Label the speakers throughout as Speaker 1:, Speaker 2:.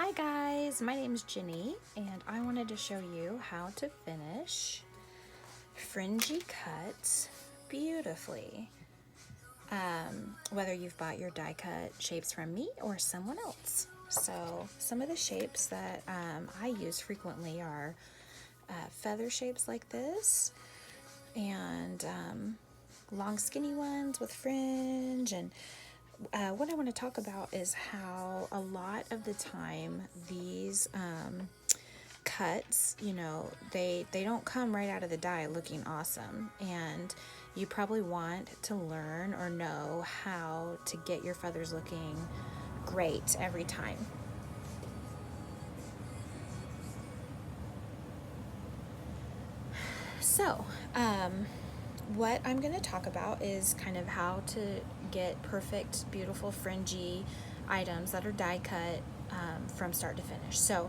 Speaker 1: Hi guys, my name is Jenny and I wanted to show you how to finish fringy cuts beautifully. Whether you've bought your die cut shapes from me or someone else. So some of the shapes that I use frequently are feather shapes like this and long skinny ones with fringe. And what I want to talk about is how a lot of the time these cuts, they don't come right out of the die looking awesome, and you probably want to learn or know how to get your feathers looking great every time. So, what I'm going to talk about is kind of how to get perfect, beautiful, fringy items that are die cut from start to finish. So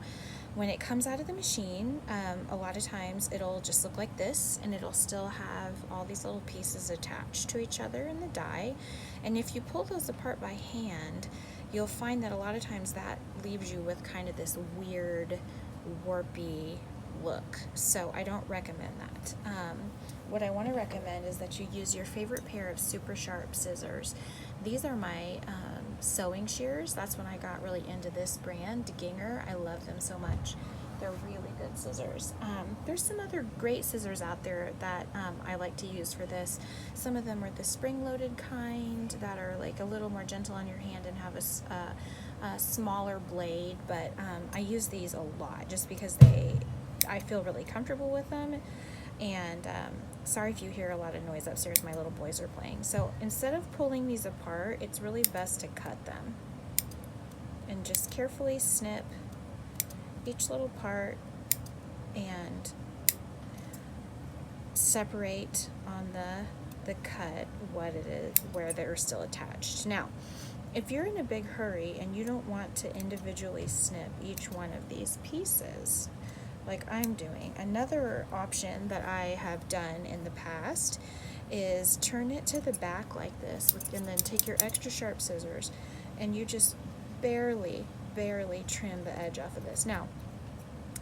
Speaker 1: when it comes out of the machine, a lot of times it'll just look like this, and it'll still have all these little pieces attached to each other in the die. And if you pull those apart by hand, you'll find that a lot of times that leaves you with kind of this weird, warpy look. So I don't recommend that. What I want to recommend is that you use your favorite pair of super sharp scissors. These are my sewing shears. That's when I got really into this brand, Gingher. I love them so much. They're really good scissors. There's some other great scissors out there that I like to use for this. Some of them are the spring-loaded kind that are like a little more gentle on your hand and have a smaller blade, but I use these a lot just because I feel really comfortable with them. And sorry if you hear a lot of noise upstairs, my little boys are playing. So instead of pulling these apart, it's really best to cut them and just carefully snip each little part and separate on the cut what it is, where they're still attached. Now, if you're in a big hurry and you don't want to individually snip each one of these pieces, like I'm doing, another option that I have done in the past is turn it to the back like this, and then take your extra sharp scissors and you just barely trim the edge off of this. Now,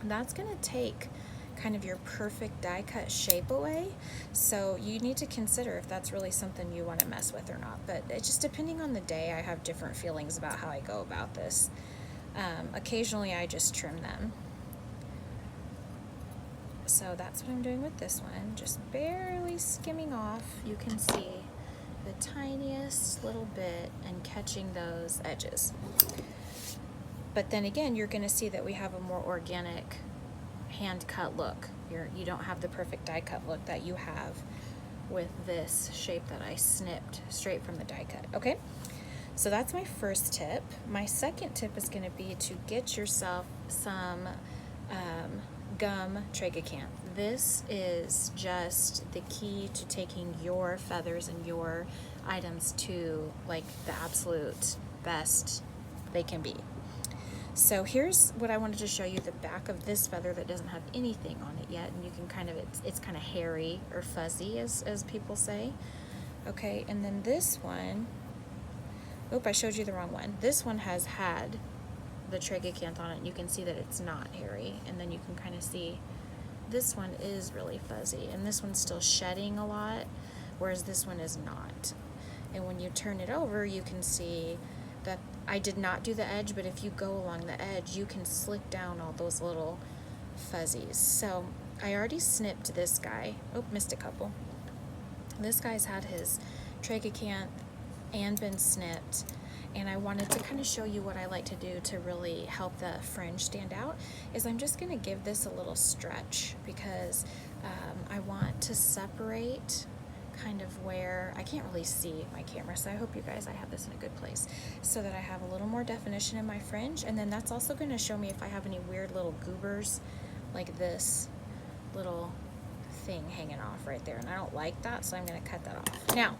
Speaker 1: that's going to take kind of your perfect die cut shape away, so you need to consider if that's really something you want to mess with or not. But it's just depending on the day, I have different feelings about how I go about this. Occasionally I just trim them. So that's what I'm doing with this one, just barely skimming off. You can see the tiniest little bit and catching those edges. But then again, you're going to see that we have a more organic hand cut look. You don't have the perfect die cut look that you have with this shape that I snipped straight from the die cut. Okay, so that's my first tip. My second tip is going to be to get yourself some gum Tragacanth. This is just the key to taking your feathers and your items to like the absolute best they can be. So here's what I wanted to show you, the back of this feather that doesn't have anything on it yet, and you can kind of, it's kind of hairy or fuzzy as people say. Okay, and then this one, I showed you the wrong one. This one has had the Tragacanth on it, and you can see that it's not hairy, and then you can kind of see this one is really fuzzy, and this one's still shedding a lot, whereas this one is not. And when you turn it over, you can see that I did not do the edge, but if you go along the edge, you can slick down all those little fuzzies. So I already snipped this guy. Missed a couple. This guy's had his Tragacanth and been snipped, and I wanted to kind of show you what I like to do to really help the fringe stand out. Is I'm just going to give this a little stretch, because I want to separate kind of where I can't really see my camera, so I hope I have this in a good place so that I have a little more definition in my fringe. And then that's also going to show me if I have any weird little goobers, like this little thing hanging off right there, and I don't like that, so I'm going to cut that off. Now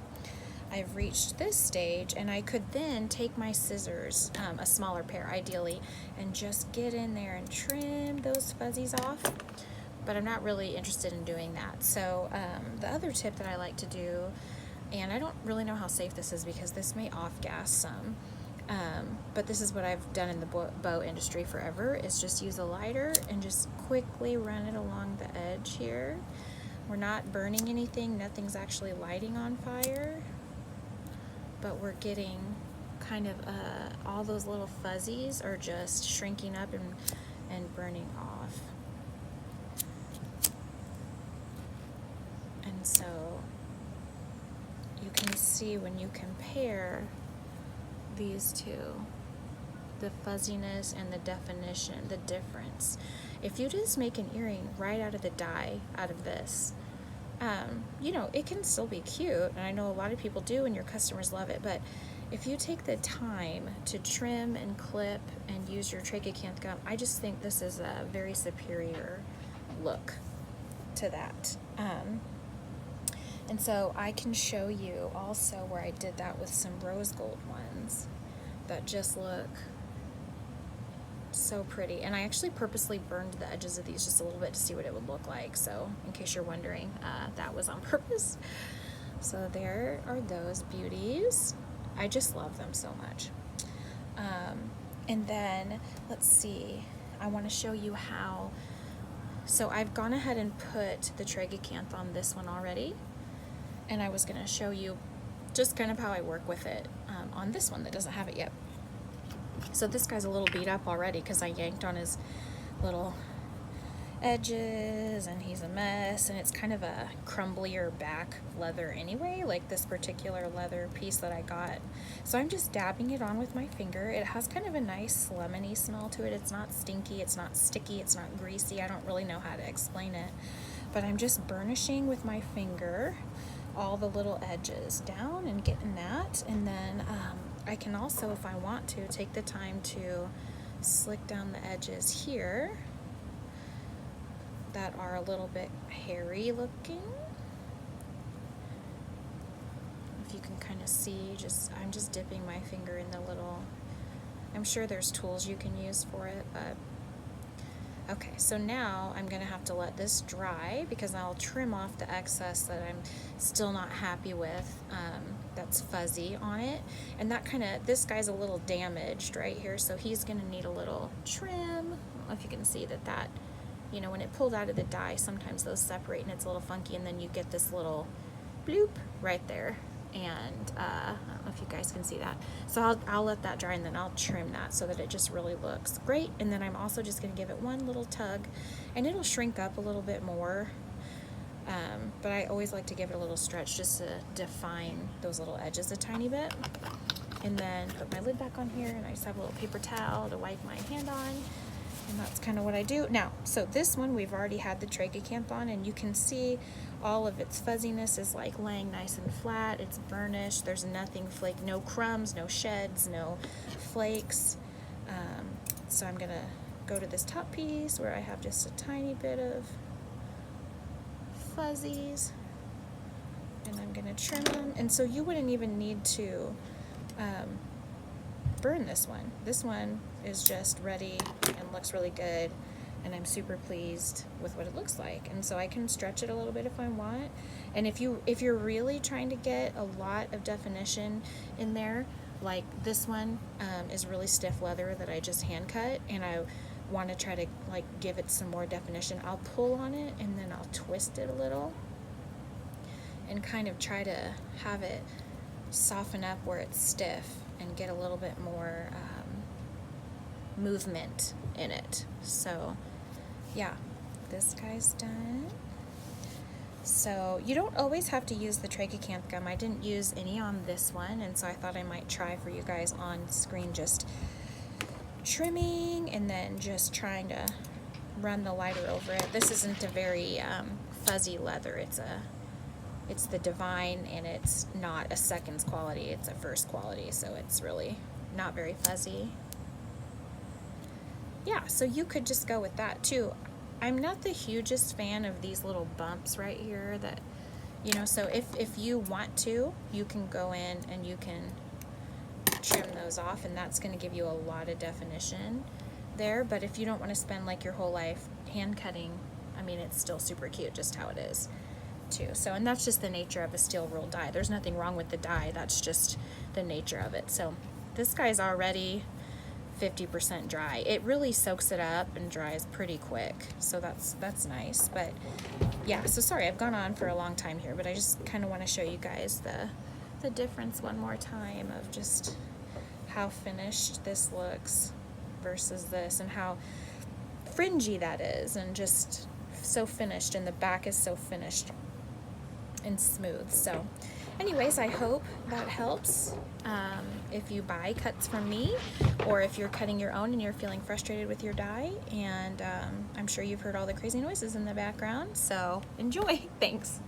Speaker 1: I've reached this stage, and I could then take my scissors, a smaller pair ideally, and just get in there and trim those fuzzies off. But I'm not really interested in doing that. So the other tip that I like to do, and I don't really know how safe this is because this may off-gas some, But this is what I've done in the bow industry forever, is just use a lighter and just quickly run it along the edge here. We're not burning anything, nothing's actually lighting on fire, but we're getting kind of all those little fuzzies are just shrinking up and burning off. And so you can see when you compare these two, the fuzziness and the definition, the difference. If you just make an earring right out of the die, out of this, you know, it can still be cute, and I know a lot of people do and your customers love it, but if you take the time to trim and clip and use your tragacanth gum, I just think this is a very superior look to that. And so I can show you also where I did that with some rose gold ones that just look so pretty. And I actually purposely burned the edges of these just a little bit to see what it would look like. So in case you're wondering, that was on purpose. So there are those beauties. I just love them so much. And then let's see, I want to show you how. So I've gone ahead and put the tragacanth on this one already, and I was going to show you just kind of how I work with it on this one that doesn't have it yet. So this guy's a little beat up already because I yanked on his little edges and he's a mess, and it's kind of a crumblier back leather anyway, like this particular leather piece that I got. So I'm just dabbing it on with my finger. It has kind of a nice lemony smell to it. It's not stinky, it's not sticky, it's not greasy. I don't really know how to explain it, but I'm just burnishing with my finger all the little edges down and getting that. And then I can also, if I want to, take the time to slick down the edges here that are a little bit hairy looking. If you can kind of see, I'm just dipping my finger in the little, I'm sure there's tools you can use for it, but okay, so now I'm gonna have to let this dry because I'll trim off the excess that I'm still not happy with, that's fuzzy on it. And that this guy's a little damaged right here, so he's gonna need a little trim. I don't know if you can see that, you know, when it pulled out of the die, sometimes those separate and it's a little funky, and then you get this little bloop right there. And I don't know if you guys can see that. So I'll let that dry, and then I'll trim that so that it just really looks great. And then I'm also just gonna give it one little tug, and it'll shrink up a little bit more. But I always like to give it a little stretch just to define those little edges a tiny bit. And then put my lid back on here, and I just have a little paper towel to wipe my hand on. And that's kind of what I do. Now, so this one, we've already had the tragacanth on, and you can see all of its fuzziness is like laying nice and flat. It's burnished. There's nothing flake, no crumbs, no sheds, no flakes. So I'm gonna go to this top piece where I have just a tiny bit of fuzzies, and I'm gonna trim them. And so you wouldn't even need to burn this one. This one is just ready and looks really good, and I'm super pleased with what it looks like. And so I can stretch it a little bit if I want. And if you're really trying to get a lot of definition in there, like this one is really stiff leather that I just hand cut, and I want to try to like give it some more definition, I'll pull on it and then I'll twist it a little and kind of try to have it soften up where it's stiff and get a little bit more movement in it. So yeah, this guy's done. So you don't always have to use the tragacanth gum. I didn't use any on this one, and so I thought I might try for you guys on screen, just trimming and then just trying to run the lighter over it. This isn't a very fuzzy leather. It's the Divine, and it's not a seconds quality, it's a first quality, so it's really not very fuzzy. Yeah, so you could just go with that too. I'm not the hugest fan of these little bumps right here that, you know, so if you want to, you can go in and you can trim those off, and that's going to give you a lot of definition there. But if you don't want to spend like your whole life hand cutting, I mean, it's still super cute just how it is too. So, and that's just the nature of a steel rule die. There's nothing wrong with the die, that's just the nature of it. So this guy's already 50% dry. It really soaks it up and dries pretty quick, so that's nice. But yeah, so sorry I've gone on for a long time here, but I just kind of want to show you guys the difference one more time of just how finished this looks versus this, and how fringy that is, and just so finished, and the back is so finished and smooth. So anyways, I hope that helps. If you buy cuts from me, or if you're cutting your own and you're feeling frustrated with your dye, and I'm sure you've heard all the crazy noises in the background, so enjoy. Thanks.